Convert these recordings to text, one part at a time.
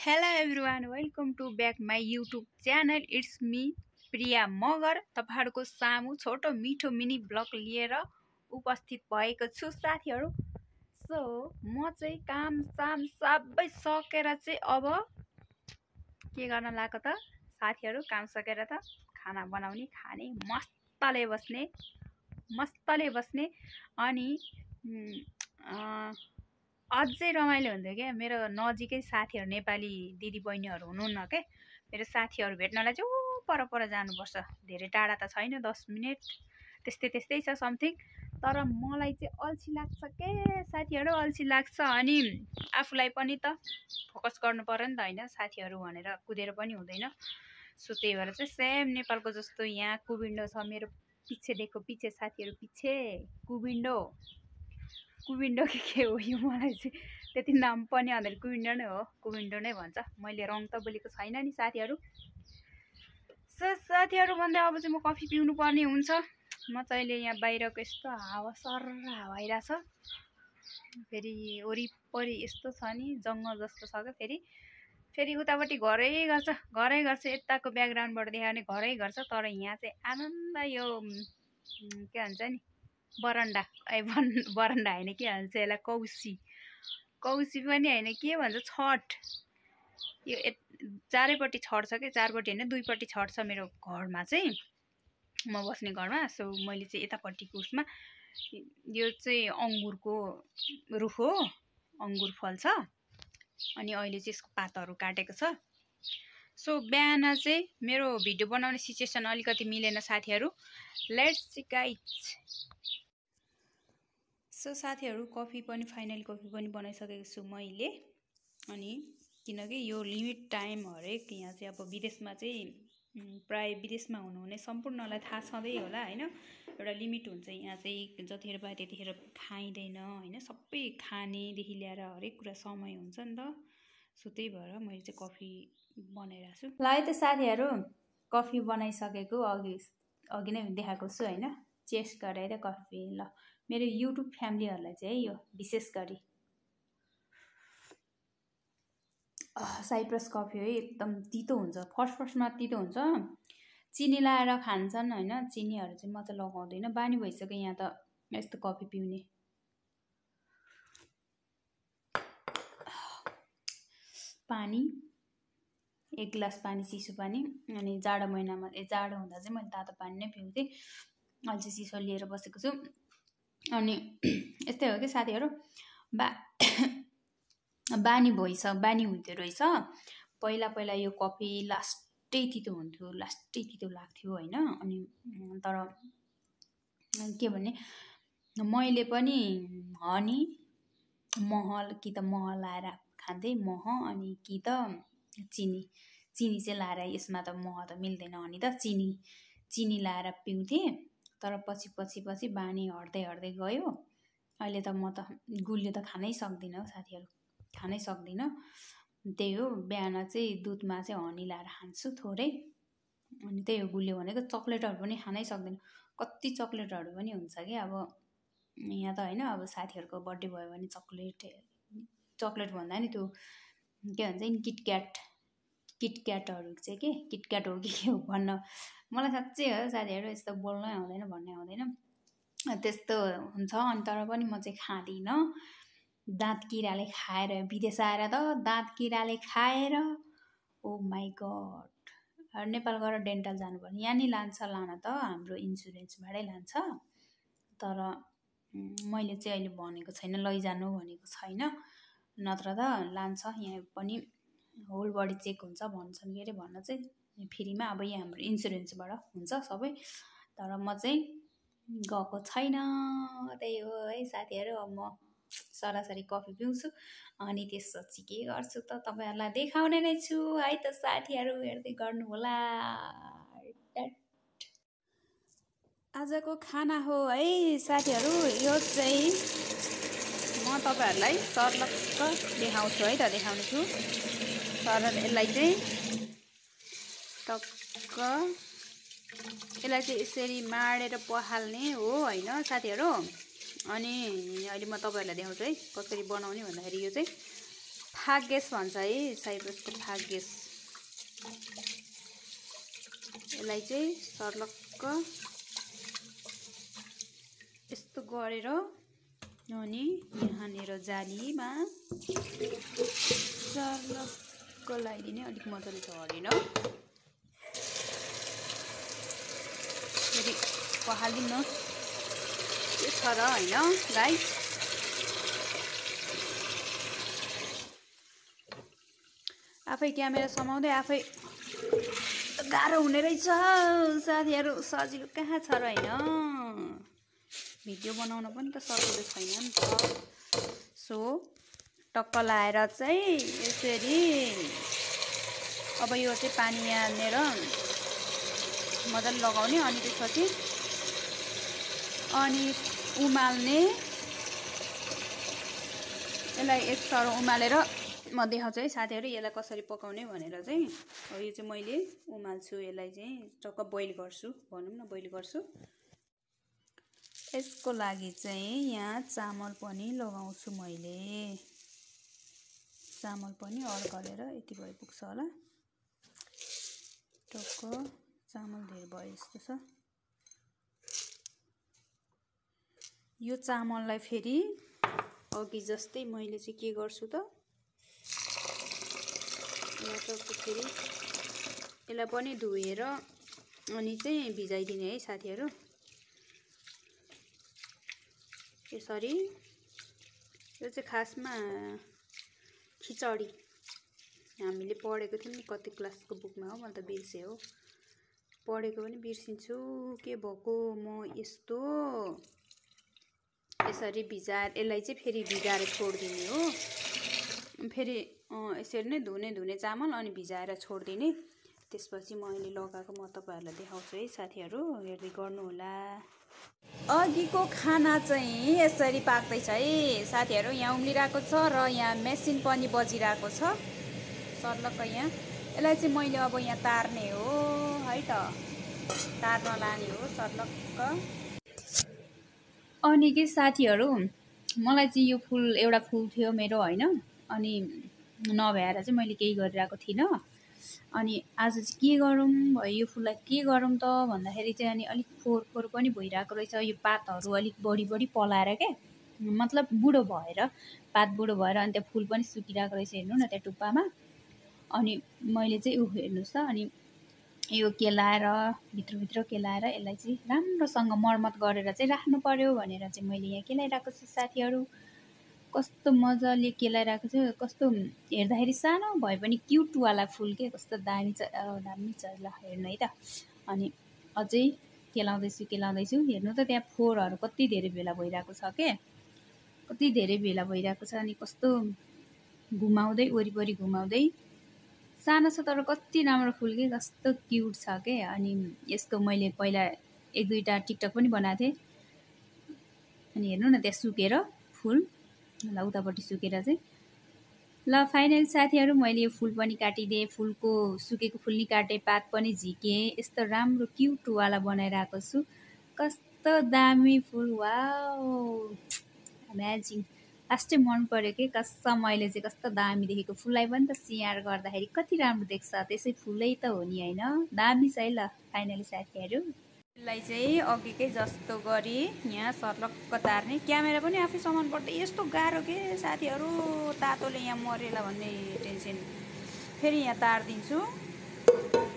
Hello everyone, welcome to back my YouTube channel. It's me प्रिया मगर तपाईहरुको सामु छोटो मिठो मिनी ब्लग लिएर उपस्थित भएको छु साथीहरु। सो म चाहिँ काम साम सबै सकेर चाहिँ अब के गर्न लाग्यो त साथीहरु, काम सकेर त खाना बनाउने, खाने, मस्तले बस्ने अनि अझै रमाइलो हुन्थ्यो के। मेरो नजिकै साथीहरु नेपाली दिदी बहिनीहरु हुनुहुन्न के। मेरो साथीहरु भेट्नलाई चाहिँ पर जानुपर्छ, धेरै टाढा त छैन, 10 मिनेट त्यस्तै छ समथिङ। तर मलाई चाहिँ अल्छी लाग्छ के साथीहरु, अल्छी लाग्छ। अनि आफुलाई पनि त फोकस गर्नु पर्यो नि त हैन, साथीहरु भनेर कुदेर पनि हुँदैन। सो त्यही भएर चाहिँ सेम नेपालको जस्तो यहाँ कुविन्डो छ मेरो पिछे। देखो पिछे साथीहरु, पिछे कुविन्डो के हो यो, मलाई चाहिँ त्यति नाम पनि आउँदैन। कुविन्डो नै हो, कुविन्डो नै भन्छ। मैले रङ त बोलेको छैन नि साथीहरु। सो साथीहरु भन्दा अब चाहिँ म कफी पिउनु पर्ने हुन्छ। म चाहिँ अहिले यहाँ बाहिरको यस्तो हावा सर्र हावा आइराछ। फेरि वरिपरि यस्तो छ नि, जंगल जस्तो छ के। फेरि उतापट्टि घरै गर्छ, यताको ब्याकग्राउन्डबाट देखायो भने घरै गर्छ। तर यहाँ चाहिँ आनन्द यो के भन्छ नि, बरन्डा हैन, के भन्छ यसलाई, कौसी पनि हैन, के भन्छ, छठ। यो चारैपट्टि छठ छ के, चारपट्टि हैन दुईपट्टि छठ छ मेरो घरमा चाहिँ, म बस्ने घरमा। सो मैले चाहिँ यतापट्टिको उसमा यो चाहिँ अंगुरको रुख हो, अंगुर फल्छ। अनि अहिले चाहिँ यसको पातहरु काटेको छ। सो बिहान चाहिँ मेरो भिडियो बनाउने सिचुएसन अलिकति मिलेन साथीहरु। Let's see guys. सो साथीहरु फाइनल कफी पनि बनाइसकेको छु मैले। अनि किनकि यो लिमिट टाइम हरेक यहाँ चाहिँ अब विदेशमा चाहिँ प्राय विदेशमा हुनुहुने सम्पूर्णलाई थाहा छँदै होला हैन, एउटा लिमिट हुन्छ। यहाँ चाहिँ जतिखेर पाए त्यतिखेर खाइदैन हैन, सबै खानेदेखि ल्याएर हरेक कुरा समय हुन्छ नि त। सो त्यही भएर मैले चाहिँ कफी बनाइराछु। ल है त साथीहरु, कफी बनाइसकेको अघि नै देखाएको छु हैन। चेस्ट गरेर कफी। ल मेरो युट्युब फ्यामिलीहरुलाई चाहिँ यो विशेष गरी साइप्रस कफी हो, एकदम तितो हुन्छ। फर्स्टमा तितो हुन्छ, चिनी लाएर खान्छन् हैन। चिनीहरु चाहिँ म चाहिँ लगाउँदैन, बानी भइसक्यो यहाँ त यस्तो कफी पिउने। पानी 1 गिलास पानी, चिसो पानी। अनि जाडो महिनामा जाडो हुँदा चाहिँ मैले तातो पानी नै पिउँथे। अहिले चाहिँ चिसो लिएर बसेको छु। अनि यस्तै हो के साथीहरु, बानी हुन्थ्यो रहेछ। पहिला यो कफी लास्टै तितो हुन्थ्यो, लास्टै तितो लाग्थ्यो हैन। अनि तर के भन्ने, मैले पनि हनी कि त मह लाएर खान्थे, मह अनि कि त चिनी चाहिँ लाएर, यसमा त मह त मिल्दैन, हनी त चिनी लाएर पिउँथे। तर पछि बानी हट्दै गयो। अहिले त म त गुलियो त खानै सक्दिनँ साथीहरु, खानै सक्दिनँ। त्यही हो, बिहान चाहिँ दुधमा चाहिँ हनी लाएर खान्छु थोरै। अनि त्यही हो गुलियो भनेको। चकलेटहरु पनि खानै सक्दिनँ, कति चकलेटहरु पनि हुन्छ के। अब यहाँ त हैन, अब साथीहरुको बर्थडे भयो भने चकलेट भन्दा नि त्यो के भन्छ नि, किटक्याटहरु चाहिँ के, किटक्याट हो कि के हो भन्न, मलाई साँच्चै हो साथीहरु, यस्तो बोल्नै आउँदैन, भन्नै आउँदैन, त्यस्तो हुन्छ। अनि तर पनि म चाहिँ खाँदिनँ। दाँत किराले खाएर, विदेश आएर त दाँत किराले खाएर, ओ माई गड। नेपाल गएर डेन्टल जानुपर्ने, यहाँ नि लान त हाम्रो इन्सुरेन्सबाटै लान्छ। तर मैले चाहिँ अहिले भनेको छैन, लैजानु भनेको छैन, नत्र त लान्छ। यहाँ पनि होल बडी चेक हुन्छ भन्छन् के अरे, भन्न चाहिँ फ्रीमा। अब यहाँ हाम्रो इन्सुरेन्सबाट हुन्छ सबै। तर म चाहिँ गएको छैन। त्यही हो है साथीहरु। अब म सरासरी कफी पिउँछु अनि त्यसपछि के गर्छु त तपाईहरुलाई देखाउने नै छु है त साथीहरु, हेर्दै गर्नु होला। आजको खाना हो है साथीहरु, यो चाहिँ म तपाईहरुलाई सर्लक्क देखाउँछु है त, देखाउने छु। तर यसलाई चाहिँ टक्क, यसलाई चाहिँ यसरी माडेर पखाल्ने हो हैन साथीहरु। अनि अहिले म तपाईहरुलाई देखाउँछु है कसरी बनाउने भन्दाखेरि, यो चाहिँ फागेस भन्छ है साइप्रसको फागेस। यसलाई चाहिँ सर्लक्क यस्तो गरेर अनि यहाँनिर जालीमा सर्लक्क लगाइदिने। अलिक मजाले झरेन फेरि पहालिदिनु के छ र होइन गाइस। आफै क्यामेरा समाउँदै आफै गाह्रो हुने रहेछ साथीहरू, सजिलो कहाँ छ र होइन। भिडियो बनाउन पनि त सजिलो छैन नि त। सो टक्क लाएर चाहिँ यसरी अब यो चाहिँ पानी हालेर मजाले लगाउने अनि त्यसपछि अनि उमाल्ने। यसलाई एक सरो उमालेर म देखाउँछु है साथीहरू यसलाई कसरी पकाउने भनेर चाहिँ। अब यो चाहिँ मैले उमाल्छु, यसलाई चाहिँ टक्क बोइल गर्छु भनौँ न, बोइल गर्छु। यसको लागि चाहिँ यहाँ चामल पनि लगाउँछु मैले। चामल पनि अड्कलेर यति भए पुग्छ होला। टक्क चामल धेरै भयो जस्तो छ। यो चामललाई फेरि अघि जस्तै मैले चाहिँ के गर्छु त, फेरि यसलाई पनि धोएर अनि चाहिँ भिजाइदिने है साथीहरू। यसरी यो चाहिँ खासमा खिचडी हामीले पढेको थियौँ नि कति क्लासको बुकमा हो, मैले त बिर्सेँ हो। पढेको पनि बिर्सिन्छु के भएको म। यस्तो यसरी भिजाएर यसलाई चाहिँ फेरि भिजाएर छोडिदिने हो। फेरि यसरी नै धुने चामल अनि भिजाएर छोडिदिने। त्यसपछि म अहिले लगाएको म तपाईँहरूलाई देखाउँछु है साथीहरू, हेर्दै गर्नुहोला। अघिको खाना चाहिँ यसरी पाक्दैछ है साथीहरू। यहाँ उम्लिरहेको छ र यहाँ मेसिन पनि बजिरहेको छ सर्लक्क यहाँ। यसलाई चाहिँ मैले अब यहाँ तार्ने हो है त, तार्न लाने हो सर्लक्क। अनि के साथीहरू मलाई चाहिँ यो फुल एउटा फुल थियो मेरो होइन, अनि नभएर चाहिँ मैले केही गरिरहेको थिइनँ। अनि आज चाहिँ के गरौँ भयो, यो फुललाई के गरौँ त भन्दाखेरि चाहिँ अनि अलिक फोहोर पनि भइरहेको रहेछ। यो पातहरू अलिक बढी पलाएर क्या, मतलब बुढो भएर पात बुढो भएर अनि त्यहाँ फुल पनि सुकिरहेको रहेछ हेर्नु न त्यहाँ टुप्पामा। अनि मैले चाहिँ हेर्नुहोस् त, अनि यो केलाएर भित्रभित्र केलाएर यसलाई चाहिँ राम्रोसँग मर्मत गरेर चाहिँ राख्नु पर्यो भनेर चाहिँ मैले यहाँ केलाइरहेको छु साथीहरू। कस्तो मजाले केलाइरहेको छु, कस्तो हेर्दाखेरि सानो भए पनि क्युटवाला फुल के, कस्तो दामी छ ल हेर्नु है त। अनि अझै केलाउँदैछु हेर्नु त त्यहाँ फोहोरहरू कति धेरै भेला भइरहेको छ के, कति धेरै भेला भइरहेको छ। अनि कस्तो घुमाउँदै वरिपरि घुमाउँदै सानो छ तर कति राम्रो फुल के, कस्तो क्युट छ के। अनि यस्तो मैले पहिला एक दुईवटा टिकटक पनि बनाएको थिएँ। अनि हेर्नु न त्यहाँ सुकेर फुल ल उतापट्टि सुकेर चाहिँ ल फाइनल साथीहरू मैले यो फुल पनि काटिदिएँ, फुलको सुकेको फुल नि काटेँ, पात पनि झिकेँ, यस्तो राम्रो क्युटवाला बनाइरहेको छु। कस्तो दामी फुल, वाउ अमेजिङ। लास्टै मन पर्यो कि कसम, मैले चाहिँ कस्तो दामी देखेको फुललाई पनि त सिँगार गर्दाखेरि कति राम्रो देख्छ, त्यसै फुलै त हो नि होइन। दामी छ है ल फाइनली साथीहरू। यसलाई चाहिँ अघिकै जस्तो गरी यहाँ सर्लक्क तार्ने। क्यामेरा पनि आफै सामान पर्दै यस्तो गाह्रो के साथीहरू, तातोले यहाँ मरेला भन्ने टेन्सन। फेरि यहाँ तारिदिन्छु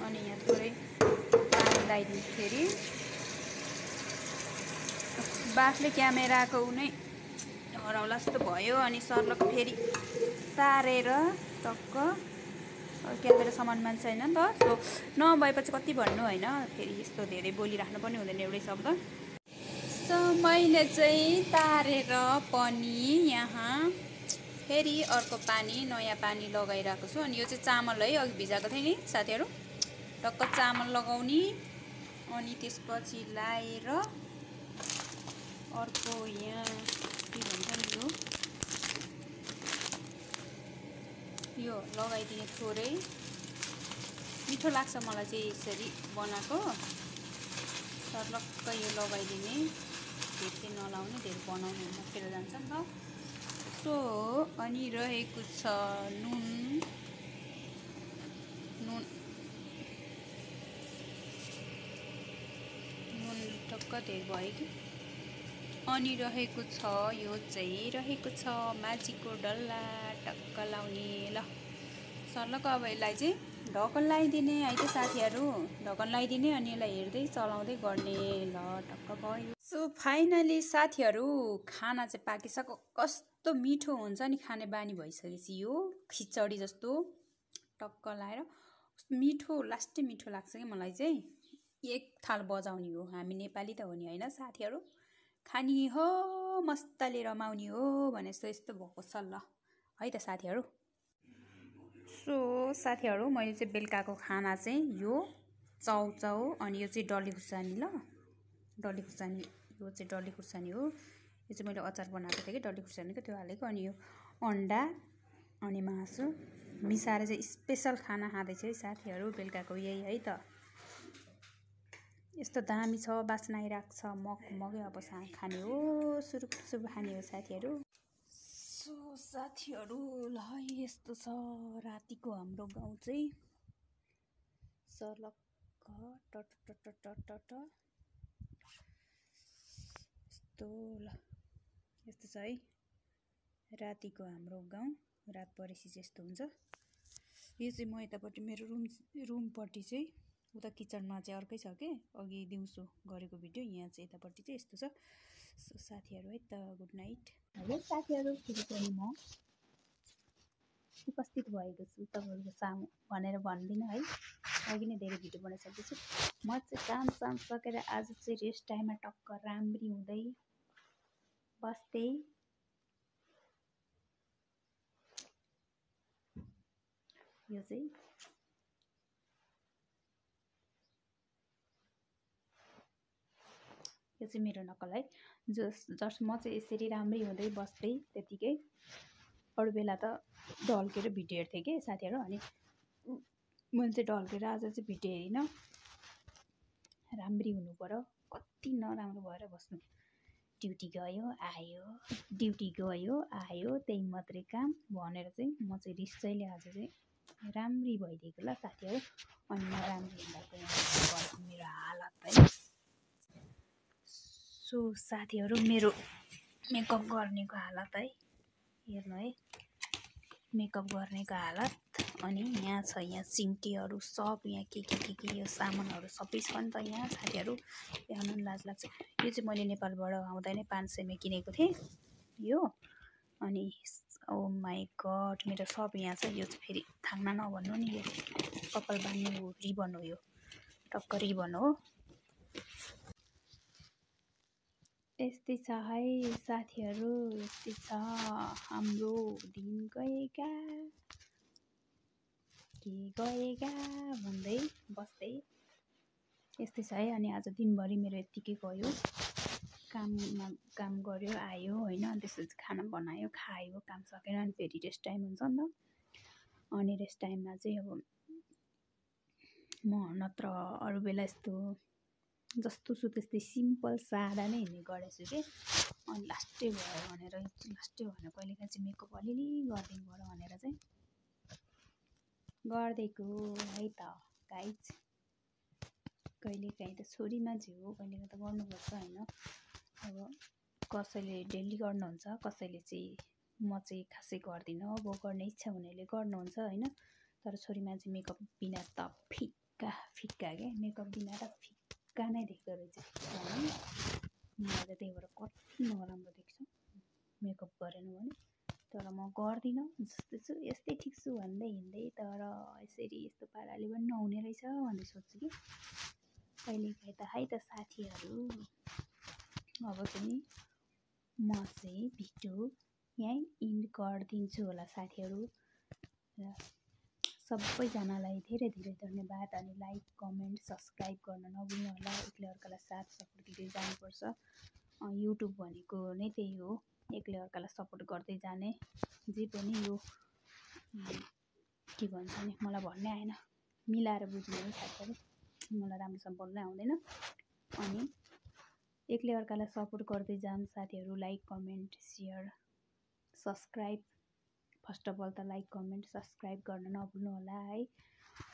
अनि यहाँ थोरै पानी लगाइदिन्छु। फेरि बाफले क्यामेराको नै हराउला जस्तो भयो। अनि सर्लक्क फेरि तारेर टक्क, क्यामेरा सामान मान्छ होइन नि त। सो नभएपछि कति भन्नु होइन, फेरि यस्तो धेरै बोलिराख्नु पनि हुँदैन एउटै शब्द। सो मैले चाहिँ तारेर पनि यहाँ फेरि अर्को पानी नयाँ पानी लगाइरहेको छु। अनि यो चाहिँ चामल है, अघि भिजाएको थिएँ नि साथीहरू। टक्क चामल लगाउने अनि त्यसपछि लाएर अर्को यहाँ के भन्छ नि यो लगाइदिने। थोरै मिठो लाग्छ मलाई चाहिँ यसरी बनाएको। सर्लक्क यो लगाइदिने, धेरै नलाउने, धेरै बनाउने मक्केर जान्छ नि त। सो अनि रहेको छ नुन नुन नुन टक्क धेरै भयो कि अनि रहेको छ यो चाहिँ रहेको छ माझीको डल्ला टक्क लाउने ल सर्लक अब यसलाई चाहिँ ढकन लगाइदिने है त साथीहरू ढकन लगाइदिने अनि यसलाई हेर्दै चलाउँदै गर्ने ल टक्क भयो सो फाइनली साथीहरू खाना चाहिँ पाकिसक्यो कस्तो मिठो हुन्छ नि खाने बानी भइसकेपछि यो खिचडी जस्तो टक्क लाएर मिठो लास्टै मिठो लाग्छ कि मलाई चाहिँ एक थाल बजाउने हो हामी नेपाली त हो नि होइन साथीहरू खानी हो मस्तले रमाउने हो भने जस्तो यस्तो भएको छ ल है त साथीहरू सो साथीहरू मैले चाहिँ बेलुकाको खाना चाहिँ यो चाउचाउ अनि यो चाहिँ डल्ले खुर्सानी ल डल्ले खुर्सानी यो चाहिँ डल्ले खुर्सानी हो यो चाहिँ मैले अचार बनाएको थिएँ कि डल्ले खुर्सानीको त्यो हालेको अनि यो अन्डा अनि मासु मिसाएर चाहिँ स्पेसल खाना खाँदैछु है साथीहरू बेलुकाको यही है त यस्तो दामी छ बास्ना आइरहेको छ मगै अब खाने हो सुरुप सुरुप खाने हो साथीहरू सो साथीहरू ल यस्तो छ रातिको हाम्रो गाउँ चाहिँ सर्लक्क टट यस्तो ल यस्तो छ है रातिको हाम्रो गाउँ रात परेपछि चाहिँ यस्तो हुन्छ यो चाहिँ म यतापट्टि मेरो रुमपट्टि चाहिँ उता किचनमा चाहिँ अर्कै छ के अघि दिउँसो गरेको भिडियो यहाँ चाहिँ यतापट्टि चाहिँ यस्तो छ सो साथीहरू है त गुड नाइट हेलो साथीहरू फेरि पनि म उपस्थित भएको छु तपाईँहरूको सामु भनेर भन्दिनँ है अघि नै धेरै भिडियो बनाइसकेको छु म चाहिँ काम सकेर आज चाहिँ रेस्ट टाइममा टक्क राम्री हुँदै बस्दै यो चाहिँ मेरो नक्कल है जस्ट म चाहिँ यसरी राम्रै हुँदै बस्दै त्यतिकै अरू बेला त ढल्केर भिडियो हेर्थेँ कि साथीहरू अनि मैले चाहिँ ढल्केर आज चाहिँ भिडियो हेरिनँ राम्री हुनु पर्यो कति नराम्रो भएर बस्नु ड्युटी गयो आयो त्यही मात्रै काम भनेर चाहिँ म चाहिँ रिसैले आज चाहिँ राम्री भइदिएको ल साथीहरू अनि म राम्री हुँदा मेरो हालत है सो साथीहरू मेरो मेकअप गर्नेको हालत है हेर्नु है मेकअप गर्नेको हालत अनि यहाँ छ यहाँ चिम्टीहरू सब यहाँ के यो सामानहरू सबै छ नि त यहाँ साथीहरू हेर्नु लाज लाग्छ यो चाहिँ मैले नेपालबाट आउँदा नै 500 मा किनेको थिएँ यो अनि ओ माई गड मेरो सब यहाँ छ यो चाहिँ फेरि थाङ्ना नभन्नु नि यो कपाल बान्ने रिबन हो यो टक्क रिबन हो यस्तै छ है साथीहरू यस्तै छ हाम्रो दिन गएका भन्दै बस्दै यस्तै छ है अनि आज दिनभरि मेरो यत्तिकै गयो काम गर्यो आयो होइन त्यसपछि खाना बनायो खायो काम सकेर अनि फेरि रेस्ट टाइम हुन्छ नि त अनि रेस्ट टाइममा चाहिँ अब म नत्र अरू बेला यस्तो जस्तो छु त्यस्तै सिम्पल सादा नै हिँड्ने गरेछु कि अनि लास्टै भयो भनेर कहिलेकाहीँ चाहिँ मेकअप अलिअलि गरिदिनु पर्यो भनेर चाहिँ गरिदिएको है त गाइज कहिलेकाहीँ त छोरी मान्छे हो कहिलेकाहीँ त गर्नुपर्छ होइन अब कसैले डेली गर्नुहुन्छ कसैले चाहिँ म चाहिँ खासै गर्दिनँ अब गर्ने इच्छा हुनेले गर्नुहुन्छ होइन तर छोरी मान्छे मेकअप बिना त फिक्का क्या मेकअप बिना त फिक्का नै देख्दो रहेछ मलाई चाहिँ त्यही भएर कति नराम्रो देख्छ मेकअप गरेन भने तर म गर्दिनँ जस्तै छु यस्तै ठिक छु भन्दै हिँड्दै तर यसरी यस्तो पाराले पनि नहुने रहेछ भन्ने सोच्छु कि कहिलेकाहीँ त है त साथीहरू अब चाहिँ म चाहिँ भिडियो यहीँ इन्ड गरिदिन्छु होला साथीहरू र सबैजनालाई धेरै धेरै धन्यवाद अनि लाइक कमेन्ट सब्सक्राइब गर्न नभुल्नु होला एकले अर्कालाई साथ सपोर्ट दिँदै जानुपर्छ युट्युब भनेको नै त्यही हो एकले अर्कालाई सपोर्ट गर्दै जाने जे पनि यो के भन्छ नि मलाई भन्नै आएन मिलाएर बुझ्नु है साथीहरू मलाई राम्रोसँग बोल्नै आउँदैन अनि एकले अर्कालाई सपोर्ट गर्दै जाम साथीहरू like comment share subscribe, first of all त लाइक कमेन्ट सब्सक्राइब गर्न नभुल्नु होला है।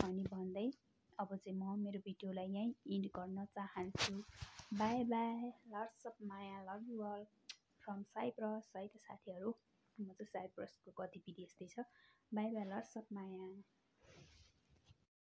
अनि भन्दै अब चाहिँ म मेरो भिडियोलाई यहीँ इन्ड गर्न चाहन्छु। बाई बाई, लट्स अफ माया, love you all from Cyprus है त साथीहरू। म चाहिँ साइप्रसको गतिविधि यस्तै छ। Bye bye, lots of Maya.